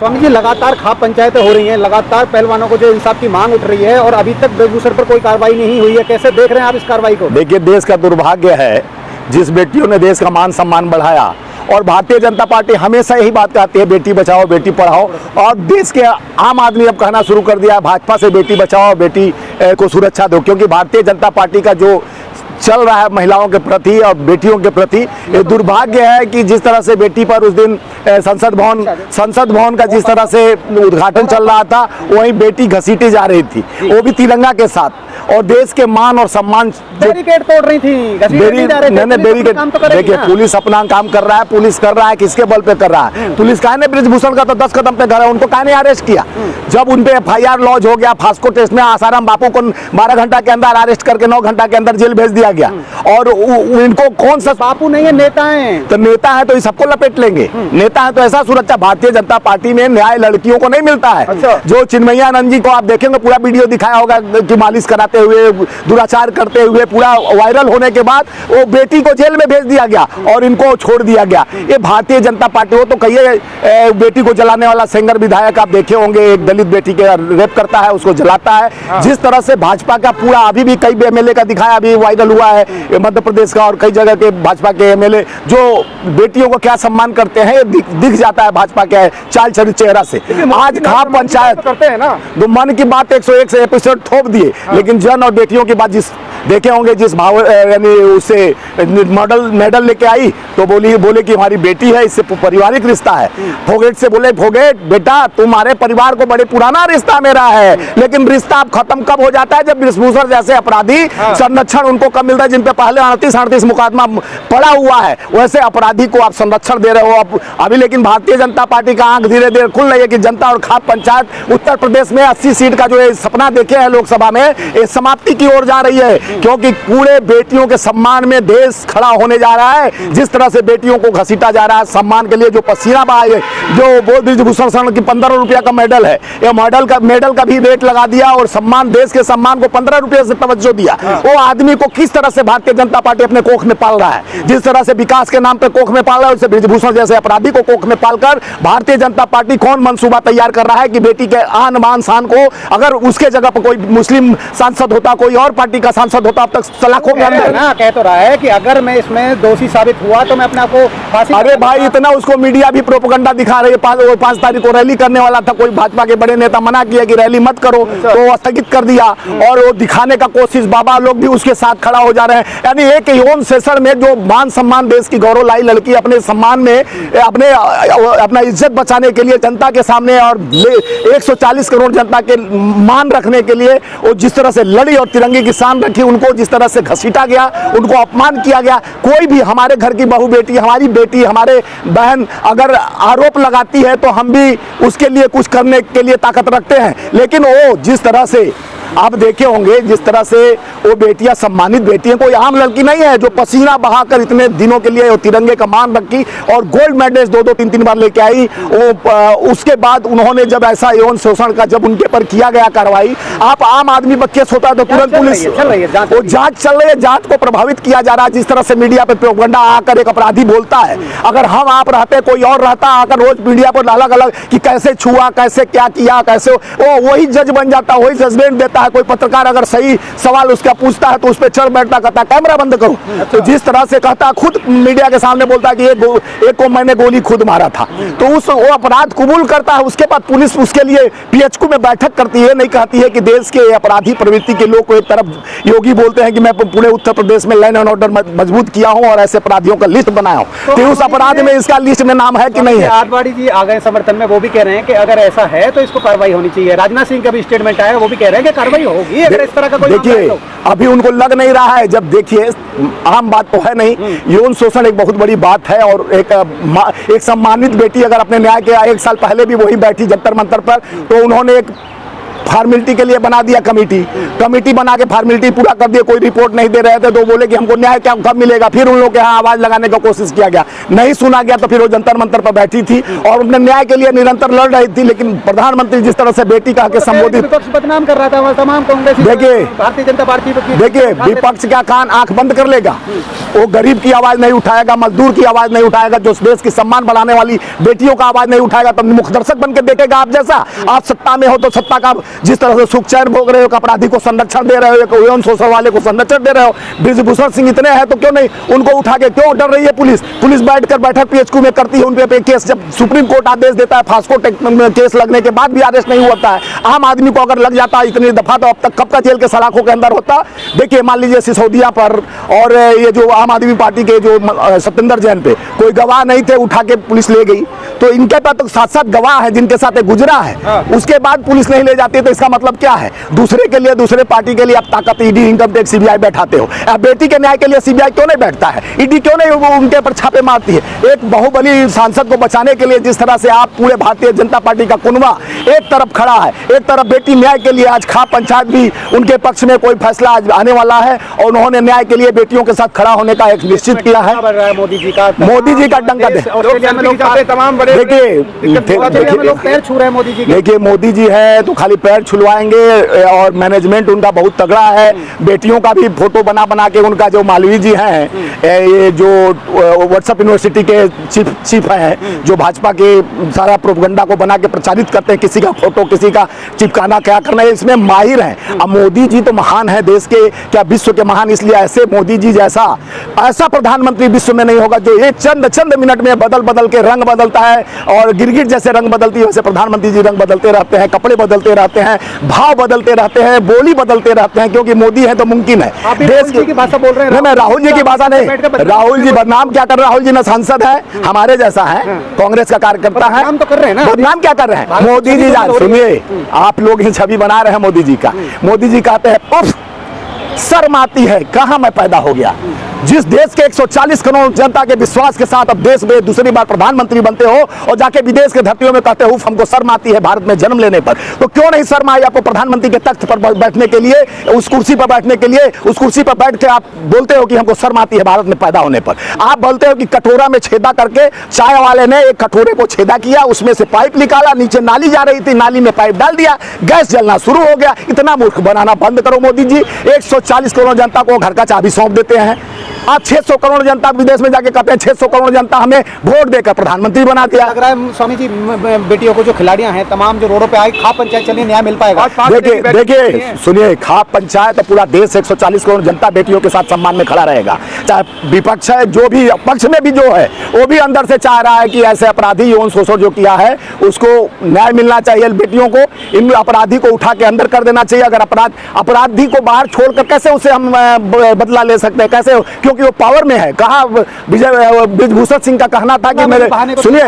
स्वामी जी, लगातार खाप पंचायतें हो रही हैं, लगातार पहलवानों को जो इंसाफ की मांग उठ रही है और अभी तक ब्रजभूषण पर कोई कार्रवाई नहीं हुई है, कैसे देख रहे हैं आप इस कार्रवाई को? देखिए, देश का दुर्भाग्य है जिस बेटियों ने देश का मान सम्मान बढ़ाया, और भारतीय जनता पार्टी हमेशा यही बात कहती है बेटी बचाओ बेटी पढ़ाओ, और देश के आम आदमी अब कहना शुरू कर दिया है भाजपा से बेटी बचाओ बेटी को सुरक्षा दो, क्योंकि भारतीय जनता पार्टी का जो चल रहा है महिलाओं के प्रति और बेटियों के प्रति, ये दुर्भाग्य है कि जिस तरह से बेटी पर उस दिन संसद भवन का जिस तरह से उद्घाटन चल रहा था, वहीं बेटी घसीटी जा रही थी, वो भी तिरंगा के साथ, और देश के मान और सम्मान बैरिकेड तोड़ रही थी, देखिए पुलिस अपना काम कर रहा है, पुलिस कर रहा है, किसके बल पे कर रहा है? पुलिस काहे ने ब्रजभूषण का तो 10 कदम पे घर है, उनको काहे ने अरेस्ट किया? जब उन पे FIR लॉन्च हो गया, फास्को टेस्ट में आसाराम बापू को 12 घंटा के अंदर अरेस्ट करके 9 घंटा के अंदर जेल भेज दिया गया, और इनको कौन सा बापू नहीं है, नेता है, तो नेता है तो सबको लपेट लेंगे, नेता है तो ऐसा सुरक्षा। भारतीय जनता पार्टी में न्याय लड़कियों को नहीं मिलता है। अच्छा। जो चिन्मयानंद जी को आप देखेंगे, पूरा वीडियो दिखाया होगा कि मालिश कराते हुए, दुराचार करते हुए, पूरा वायरल होने के बाद वो बेटी को जेल में भेज दिया गया और इनको छोड़ दिया गया। ये भारतीय जनता पार्टी हो तो कहिए, बेटी को जलाने वाला सेंगर विधायक आप देखे होंगे, एक दलित बेटी के रेप करता है, उसको जलाता है। जिस तरह से भाजपा का पूरा, अभी भी कई MLA का दिखाया, अभी वायरल हुआ है मध्य प्रदेश का और कई जगह के भाजपा के MLA जो बेटियों को क्या सम्मान करते हैं, दिख जाता है भाजपा के चाल चेहरा से। आज खाप पंचायत करते हैं ना, तो मन की बात 101 से एपिसोड थोप दिए, लेकिन जन और बेटियों की बात जिस देखे होंगे, जिस भाव यानी उससे मेडल लेके आई तो बोले कि हमारी बेटी है, इससे पारिवारिक रिश्ता है। फोगेट से बोले, फोगेट बेटा तुम्हारे परिवार को बड़े पुराना रिश्ता मेरा है, लेकिन रिश्ता अब खत्म कब हो जाता है? जब ब्रजभूषण जैसे अपराधी संरक्षण उनको कब मिलता है, जिन पे पहले 38 मुकदमा पड़ा हुआ है, वैसे अपराधी को आप संरक्षण दे रहे हो अभी। लेकिन भारतीय जनता पार्टी का आंख धीरे धीरे खुल रही है कि जनता और खाप पंचायत उत्तर प्रदेश में 80 सीट का जो सपना देखे है लोकसभा में, ये समाप्ति की ओर जा रही है, क्योंकि पूरे बेटियों के सम्मान में देश खड़ा होने जा रहा है। जिस तरह से बेटियों को घसीटा जा रहा है, सम्मान के लिए जो पसीना बहा है, जो ब्रजभूषण की 15 रुपया का मेडल है, ये मेडल का भी रेट लगा दिया, और सम्मान, देश के सम्मान को 15 रुपये से तवज्जो दिया। वो आदमी को किस तरह से भारतीय जनता पार्टी अपने कोख में पाल रहा है, जिस तरह से विकास के नाम पे कोख में पाल रहा है, उससे ब्रजभूषण जैसे अपराधी को कोख में पालकर भारतीय जनता पार्टी कौन मंसूबा तैयार कर रहा है कि बेटी के आन बान शान को, अगर उसके जगह पर कोई मुस्लिम सांसद होता, कोई और पार्टी का सांसद होता, अब तक सलाखों के अंदर ना कह तो रहा है कि अगर मैं इसमें दोषी साबित हुआ तो मैं अपने आप को फांसी। अरे भाई, इतना उसको मीडिया भी प्रोपेगेंडा दिखा रही है। 5 तारीख को रैली करने वाला था, कोई भाजपा के बड़े नेता मना किया कि रैली मत करो, तो स्थगित कर दिया, और वो दिखाने का कोशिश, बाबा लोग भी उसके साथ खड़ा हो जा रहे हैं। यानी एक यौन शोषण में जो मान सम्मान, देश की गौरव लाई लड़की अपने सम्मान में अपना इज्जत बचाने के लिए जनता के सामने और 140 करोड़ जनता के मान रखने के लिए वो जिस तरह से लड़ी और तिरंगे की शान रखी, उनको जिस तरह से घसीटा गया, उनको अपमान किया गया। कोई भी हमारे घर की बहू बेटी, हमारी बेटी, हमारे बहन अगर आरोप लगाती है तो हम भी उसके लिए कुछ करने के लिए ताकत रखते हैं, लेकिन वो जिस तरह से आप देखे होंगे, जिस तरह से वो बेटियां सम्मानित बेटियां, कोई आम लड़की नहीं है जो पसीना बहाकर इतने दिनों के लिए वो तिरंगे का मान रखी और गोल्ड मेडल 2-3 बार लेके आई। वो उसके बाद उन्होंने जब ऐसा यौन शोषण का जब उनके पर किया गया कार्रवाई, आप आम आदमी पर केस होता है तो तुरंत पुलिस वो जांच चल रही है, जांच को प्रभावित किया जा रहा है। जिस तरह से मीडिया पे प्रोपेगेंडा आकर एक अपराधी बोलता है, अगर हम आप रहते, कोई और रहता, आकर रोज मीडिया पर अलग अलग कि कैसे छुआ, कैसे क्या किया, कैसे वो वही जज बन जाता, वही जजमेंट देता है। कोई पत्रकार अगर सही सवाल उसका पूछता है तो उस पर चढ़ बैठता, कहता कैमरा बंद करो। तो जिस तरह से कहता, खुद मीडिया के सामने बोलता है कि एक को मैंने गोली खुद मारा था, तो वो अपराध कबूल करता है। उसके बाद पुलिस उसके लिए PHQ में बैठक करती है, नहीं कहती है कि देश के अपराधी प्रवृत्ति के लोग को एक तरफ योगी बोलते हैं कि मैं पूरे उत्तर प्रदेश में लॉ एंड ऑर्डर मजबूत किया हूं और ऐसे अपराधियों का लिस्ट बनाया हूं, तो उस अपराध में इसका लिस्ट में नाम है कि नहीं है? आडवाणी जी आ गए समर्थन में, वो भी कह रहे हैं कि अगर ऐसा है तो इसको कार्रवाई होनी चाहिए। राजनाथ सिंह का भी स्टेटमेंट आया, वो भी कह रहे हैं कि कार्रवाई होगी अगर इस तरह का कोई। देखिए, अभी उनको लग नहीं रहा है, जब देखिए आम बात तो है नहीं, यौन शोषण एक बहुत बड़ी बात है, और एक सम्मानित बेटी अगर अपने न्याय के 1 साल पहले भी वही बैठी जंतर मंतर पर, तो उन्होंने फॉर्मेलिटी के लिए बना दिया कमेटी बना के फॉर्मेलिटी पूरा कर दिया, कोई रिपोर्ट नहीं दे रहे थे तो बोले कि हमको न्याय क्या कब मिलेगा। फिर उन लोगों के यहाँ आवाज लगाने का कोशिश किया गया, नहीं सुना गया तो फिर वो जंतर मंतर पर बैठी थी और अपने न्याय के लिए निरंतर लड़ रही थी। लेकिन प्रधानमंत्री जिस तरह से बेटी कह के संबोधित, विपक्ष बदनाम कर रहा था तमाम कांग्रेस, देखिए भारतीय जनता पार्टी, देखिए विपक्ष का कान आंख बंद कर लेगा, वो गरीब की आवाज नहीं उठाएगा, मजदूर की आवाज नहीं उठाएगा, जो देश की सम्मान बढ़ाने वाली बेटियों का आवाज नहीं उठाएगा। तब मुख्य दर्शक बन के देखेगा आप जैसा आप सत्ता में हो तो सत्ता का जिस तरह से सुख चैन भोग रहे हो, अपराधी को संरक्षण दे रहे हो, यौन शोषण वाले को संरक्षण दे रहे हो। बृजभूषण सिंह इतने हैं तो क्यों नहीं उनको उठा के, क्यों डर रही है पुलिस बैठकर बैठक पीएचक्यू में करती है, उन पे केस जब सुप्रीम कोर्ट आदेश देता है फास्को केस लगने के बाद भी अरेस्ट नहीं होता है। आम आदमी को अगर लग जाता है इतनी दफा तो अब तक कब का जेल के सलाखों के अंदर होता। देखिए मान लीजिए सिसोदिया पर और ये जो आम आदमी पार्टी के जो सत्येंद्र जैन पे कोई गवाह नहीं थे, उठा के पुलिस ले गई, तो इनके पास तो 7 गवाह है जिनके साथ गुजरा है, उसके बाद पुलिस नहीं ले जाती, तो इसका मतलब क्या है? दूसरे के लिए, दूसरे पार्टी के लिए आप ताकत ईडी, इनकम टैक्स, सीबीआई बैठाते हो। बेटी के न्याय के लिए सीबीआई क्यों नहीं बैठता है? ईडी क्यों नहीं उनके पर छापे मारती है? एक बाहुबली सांसद को बचाने के लिए जिस तरह से आप पूरे भारतीय जनता पार्टी का कुनबा एक तरफ खड़ा है, एक तरफ बेटी न्याय के लिए, आज खाप पंचायत भी उनके पक्ष में कोई फैसला आज आने वाला है और उन्होंने न्याय के लिए बेटियों के साथ खड़ा होने का एक निश्चित किया है। मोदी जी का डंका दे। ऑस्ट्रेलिया में लोग तमाम बड़े पैर छू रहे हैं मोदी जी। देखिए मोदी जी है तो खाली पैर छुलवाएंगे और मैनेजमेंट उनका बहुत तगड़ा है। बेटियों का भी फोटो बना के उनका जो मालवीय जी हैं, ये जो व्हाट्सएप यूनिवर्सिटी के चीफ हैं, जो भाजपा के सारा प्रोपगंडा को बना के प्रचारित करते हैं, किसी का फोटो किसी का चिपकाना क्या करना है, इसमें माहिर हैं। अब मोदी जी तो महान है, देश के क्या विश्व के महान, इसलिए ऐसे मोदी जी जैसा ऐसा प्रधानमंत्री विश्व में नहीं होगा जो एक चंद मिनट में बदल के रंग बदलता है और गिरगिट जैसे रंग बदलती है वैसे प्रधानमंत्री जी रंग बदलते रहते हैं, कपड़े बदलते रहते हैं, भाव बदलते रहते हैं, बोली बदलते रहते हैं, क्योंकि मोदी है तो मुमकिन है। देश की भाषा बोल रहे हैं। मैं राहुल जी की भाषा नहीं, राहुल जी बदनाम क्या कर रहे हैं? राहुल जी ना सांसद है हमारे जैसा है, कांग्रेस का कार्यकर्ता है, तो कर रहे हैं ना, बदनाम क्या कर रहे हैं? मोदी जी सुनिए, आप लोग ही छवि बना रहे हैं मोदी जी का। मोदी जी कहते हैं उफ शर्म आती है, कहां मैं पैदा हो गया। जिस देश के 140 करोड़ जनता के विश्वास के साथ अब देश में दूसरी बार प्रधानमंत्री बनते हो और जाके विदेश के धरतियों में कहते हो हमको शर्म आती है भारत में जन्म लेने पर, तो क्यों नहीं शर्म आई आपको प्रधानमंत्री के तख्त पर बैठने के लिए, उस कुर्सी पर बैठने के लिए? उस कुर्सी पर बैठ के आप बोलते हो कि हमको शर्म आती है भारत में पैदा होने पर। आप बोलते हो कि कटोरा में छेदा करके चाय वाले ने एक कटोरे को छेदा किया, उसमें से पाइप निकाला, नीचे नाली जा रही थी, नाली में पाइप डाल दिया, गैस जलना शुरू हो गया। इतना मूर्ख बनाना बंद करो मोदी जी। 140 करोड़ जनता को घर का चाबी सौंप देते हैं आप। 600 करोड़ जनता विदेश में जाके कहते हैं 600 करोड़ जनता हमें वोट देकर प्रधानमंत्री बना दिया। लग रहा है स्वामी जी बेटियों को जो खिलाड़ियां हैं तमाम जो रोडों पे आई, खाप पंचायत चलिए न्याय मिल पाएगा। देखिए सुनिए, खाप पंचायत पूरा देश 140 करोड़ जनता बेटियों के साथ सम्मान में खड़ा रहेगा। चाहे विपक्ष है, जो भी पक्ष में भी जो है वो भी अंदर से चाह रहा है कि ऐसे अपराधी यौन शोषण जो किया है उसको न्याय मिलना चाहिए। बेटियों को, इन अपराधी को उठा के अंदर कर देना चाहिए। अगर अपराधी को बाहर छोड़कर कैसे उसे हम बदला ले सकते हैं? कैसे? क्योंकि वो पावर में है। कहा बृजभूषण सिंह का कहना था कि मेरे सुनिए,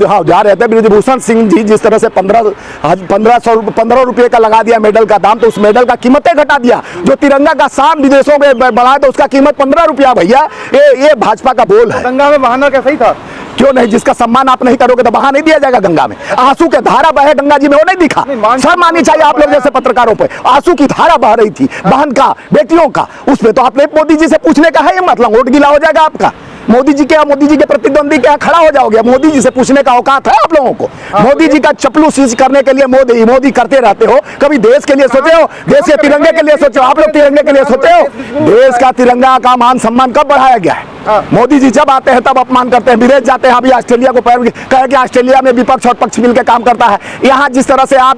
हाँ जा रहे थे बृजभूषण सिंह जी, जिस तरह से 1500 रुपए का लगा दिया मेडल का दाम, तो उस मेडल का कीमतें घटा दिया। जो तिरंगा का शान विदेशों में बढ़ाया तो उसका कीमत 15 रुपया। भैया ये भाजपा का बोल है। गंगा में बहाना क्या सही था? क्यों नहीं? जिसका सम्मान आप नहीं करोगे तो बहा नहीं दिया जाएगा गंगा में। आंसू के धारा बहे गंगा जी में, वो नहीं दिखा? शर्म आनी चाहिए आप लोग जैसे पत्रकारों पे। आंसू की धारा बह रही थी बहन का, बेटियों का, उसमें तो आपने मोदी जी से पूछने का है, मतलब वोट गिला हो जाएगा आपका। मोदी जी के प्रतिद्वंदी क्या खड़ा हो जाओगे? मोदी जी से पूछने का औकात है आप लोगों को? मोदी जी का चपलूसी करने के लिए मोदी करते रहते हो। कभी देश के लिए सोचे हो? देश के तिरंगे के लिए सोचो? आप लोग तिरंगे के लिए सोचे हो? देश का तिरंगा का मान सम्मान कब बढ़ाया गया है? मोदी जी जब आते हैं तब अपमान करते हैं, विदेश जाते हैं। अभी ऑस्ट्रेलिया को कहे कि ऑस्ट्रेलिया में विपक्ष और पक्ष मिलकर काम करता है। यहाँ जिस तरह से आप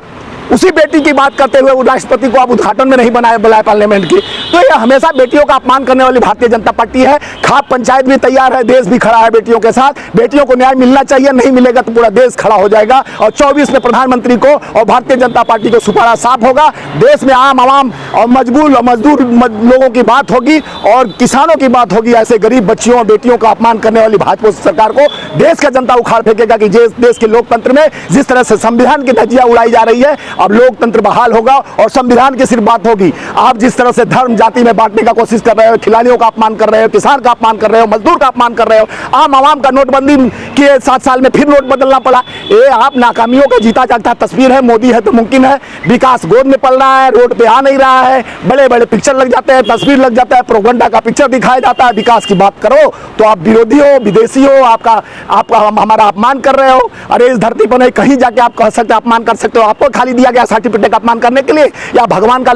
उसी बेटी की बात करते हुए राष्ट्रपति को आप उद्घाटन में नहीं बुलाए पार्लियामेंट की, तो ये हमेशा बेटियों का अपमान करने वाली भारतीय जनता पार्टी है। खाप पंचायत भी तैयार है, देश भी खड़ा है बेटियों के साथ। बेटियों को न्याय मिलना चाहिए, नहीं मिलेगा तो पूरा देश खड़ा हो जाएगा। और 24 में प्रधानमंत्री को और भारतीय जनता पार्टी को सुपारा साफ होगा। देश में आम आवाम और मजदूर लोगों की बात होगी और किसानों की बात होगी। ऐसे गरीब बच्चियों और बेटियों का अपमान करने वाली भाजपा सरकार को देश का जनता उखाड़ फेंकेगा कि देश के लोकतंत्र में जिस तरह से संविधान की धज्जियां उड़ाई जा रही है, अब लोकतंत्र बहाल होगा और संविधान की सिर्फ बात होगी। आप जिस तरह से धर्म जाति में बांटने का कोशिश कर रहे हो, खिलाड़ियों का अपमान कर रहे हो, किसान का अपमान कर रहे हो, मजदूर का अपमान कर रहे हो। आम आवाम का नोटबंदी के 7 साल में फिर नोट बदलना पड़ा। ये आप नाकामियों का जीता जागता तस्वीर है। मोदी है तो मुमकिन है, विकास गोद में पल रहा है, रोड पे आ नहीं रहा है, बड़े बड़े पिक्चर लग जाते हैं, तस्वीर लग जाता है, प्रोपेगेंडा का पिक्चर दिखाया जाता है। विकास की बात करो तो आप विरोधी हो, विदेशी हो, आपका हमारा अपमान कर रहे हो। अरे इस धरती पर नहीं, कहीं जाके आप कह सकते हो, अपमान कर सकते हो। आपको खाली दिया गया सर्टिफिकेट का अपमान करने के लिए, या भगवान का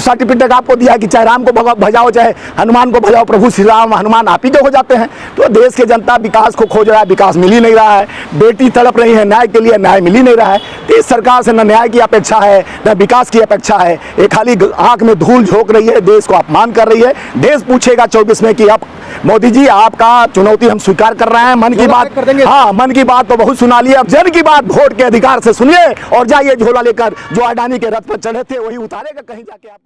सर्टिफिकेट आपको दिया कि चाहे राम को भजाओ चाहे हनुमान को भजाओ, प्रभु श्री राम हनुमान आप ही के हो जाते हैं। तो देश की जनता विकास को खोज रहा है, विकास मिल ही नहीं रहा है। बेटी तड़प रही है न्याय के लिए, न्याय मिल ही नहीं रहा है। तो इस सरकार से न न्याय की अपेक्षा है न विकास की अपेक्षा है। ये खाली आंख में धूल झोंक रही है, देश को अपमान कर रही है। देश पूछेगा 24 में कि अब मोदी जी आपका चुनौती हम स्वीकार कर रहे हैं। मन की बात कर देंगे। हाँ, मन की बात तो बहुत सुना लिया, अब जन की बात वोट के अधिकार से सुनिए और जाइए झोला लेकर। जो अडानी के रथ पर चढ़े थे वही उतारेगा कहीं जाके आपको।